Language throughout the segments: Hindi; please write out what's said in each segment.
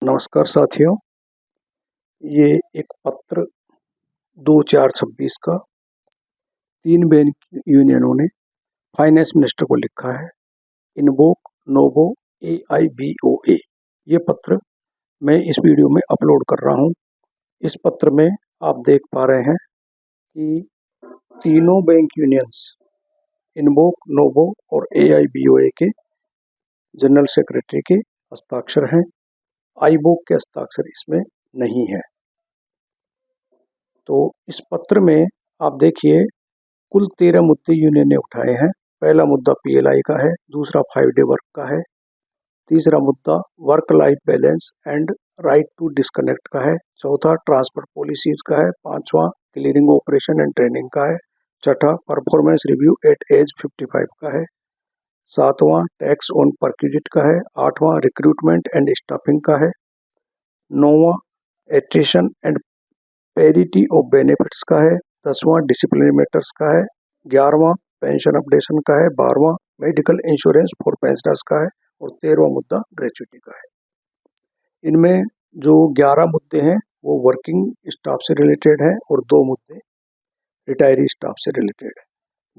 नमस्कार साथियों, ये एक पत्र 2/4/26 का 3 बैंक यूनियनों ने फाइनेंस मिनिस्टर को लिखा है। इनवोक नोवो AIBOA ये पत्र मैं इस वीडियो में अपलोड कर रहा हूँ। इस पत्र में आप देख पा रहे हैं कि तीनों बैंक यूनियंस इनवोक, नोवो और AIBOA के जनरल सेक्रेटरी के हस्ताक्षर हैं। आईबोक के हस्ताक्षर इसमें नहीं है। तो इस पत्र में आप देखिए कुल 13 मुद्दे यूनियन ने उठाए हैं। पहला मुद्दा PLI का है, दूसरा 5 डे वर्क का है, तीसरा मुद्दा work life balance and right to disconnect का है, चौथा ट्रांसफर पॉलिसीज का है, पांचवा क्लीयरिंग ऑपरेशन एंड ट्रेनिंग का है, छठा परफॉर्मेंस रिव्यू एट एज 55 का है, सातवां टैक्स ऑन परक्विजिट का है, आठवां रिक्रूटमेंट एंड स्टाफिंग का है, नौवां attrition and parity of benefits का है, 10वां डिसिप्लिनरी मैटर्स का है, 11वां पेंशन अपडेशन का है, 12वां मेडिकल इंश्योरेंस फॉर पेंशनर्स का है और 13वां मुद्दा ग्रेच्युटी का है। इनमें जो 11 मुद्दे हैं वो वर्किंग स्टाफ से रिलेटेड है और 2 मुद्दे रिटायरी स्टाफ से रिलेटेड है।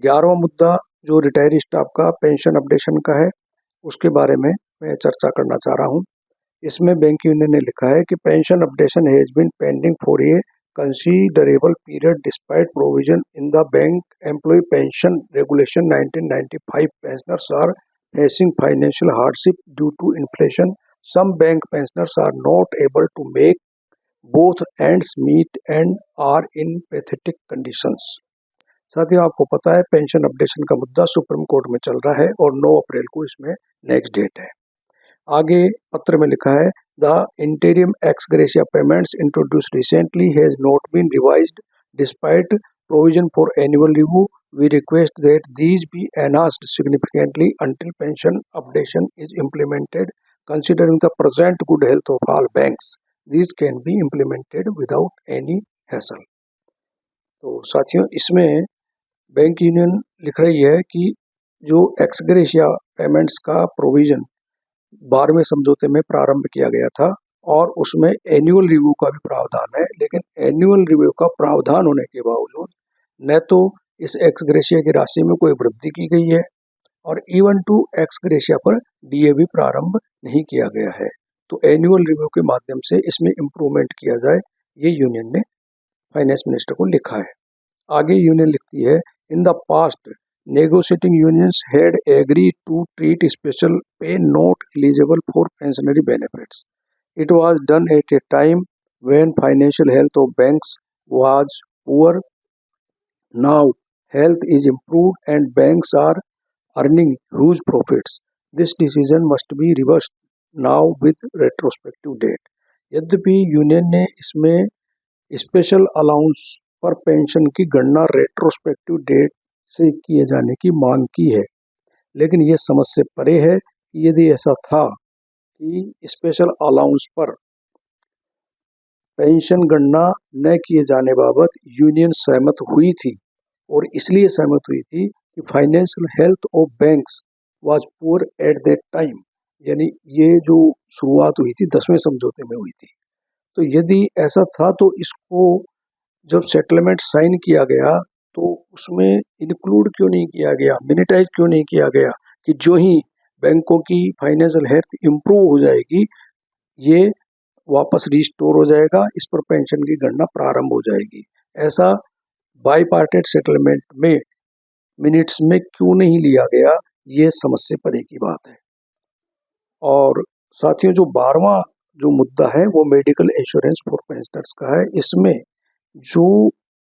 11वां मुद्दा जो रिटायरी स्टाफ का पेंशन अपडेशन का है उसके बारे में मैं चर्चा करना चाह रहा हूँ। इसमें बैंक यूनियन ने लिखा है कि pension updation has been pending for a considerable period despite provision in the Bank Employee Pension Regulation 1995. Pensioners are facing financial hardship due to inflation. Some bank pensioners are not able to make both ends meet and are in pathetic conditions. साथियों, आपको पता है पेंशन अपडेशन का मुद्दा सुप्रीम कोर्ट में चल रहा है और 9 अप्रैल को इसमें नेक्स्ट डेट है। आगे पत्र में लिखा है The interim ex gratia payments introduced recently has not been revised despite provision for annual review. We request that these be enhanced significantly until pension updation is implemented. Considering the present good health of all banks, these can be implemented without any hassle. तो साथियों, इसमें बैंक यूनियन लिख रही है कि जो एक्स ग्रेशिया पेमेंट्स का प्रोविजन 12वें समझौते में प्रारंभ किया गया था और उसमें एनुअल रिव्यू का भी प्रावधान है, लेकिन एनुअल रिव्यू का प्रावधान होने के बावजूद न तो इस एक्स ग्रेशिया की राशि में कोई वृद्धि की गई है और इवन टू एक्स ग्रेशिया पर DA भी प्रारंभ नहीं किया गया है। तो एनुअल रिव्यू के माध्यम से इसमें इम्प्रूवमेंट किया जाए, ये यूनियन ने फाइनेंस मिनिस्टर को लिखा है। आगे यूनियन लिखती है in the past negotiating unions had agreed to treat special pay not eligible for pensionary benefits. It was done at a time when financial health of banks was poor. Now health is improved and banks are earning huge profits. This decision must be reversed now with retrospective date. यद्यपि यूनियन ने इसमें स्पेशल अलाउंस पर पेंशन की गणना रेट्रोस्पेक्टिव डेट से किए जाने की मांग की है, लेकिन यह समझ से परे है कि यदि ऐसा था कि स्पेशल अलाउंस पर पेंशन गणना न किए जाने बाबत यूनियन सहमत हुई थी और इसलिए सहमत हुई थी कि financial health of banks was poor at that time, यानी ये जो शुरुआत हुई थी 10वें समझौते में हुई थी। तो यदि ऐसा था तो इसको जब सेटलमेंट साइन किया गया तो उसमें इंक्लूड क्यों नहीं किया गया, मिनिटाइज क्यों नहीं किया गया कि जो ही बैंकों की फाइनेंशियल हेल्थ इम्प्रूव हो जाएगी ये वापस रिस्टोर हो जाएगा, इस पर पेंशन की गणना प्रारंभ हो जाएगी। ऐसा बाईपार्टेड सेटलमेंट में मिनट्स में क्यों नहीं लिया गया, ये समझ से परे की बात है। और साथियों, जो 12वां जो मुद्दा है वो मेडिकल इंश्योरेंस फॉर पेंशनर्स का है। इसमें जो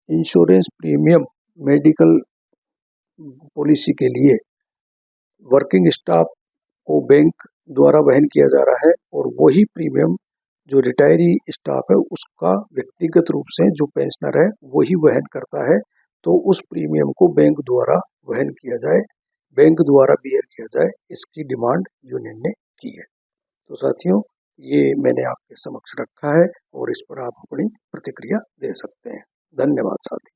इंश्योरेंस प्रीमियम मेडिकल पॉलिसी के लिए वर्किंग स्टाफ को बैंक द्वारा वहन किया जा रहा है और वही प्रीमियम जो रिटायरी स्टाफ है उसका व्यक्तिगत रूप से जो पेंशनर है वही वहन करता है, तो उस प्रीमियम को बैंक द्वारा वहन किया जाए, बैंक द्वारा बियर किया जाए, इसकी डिमांड यूनियन ने की है। तो साथियों, ये मैंने आपके समक्ष रखा है और इस पर आप अपनी प्रतिक्रिया दे सकते हैं। धन्यवाद साथी।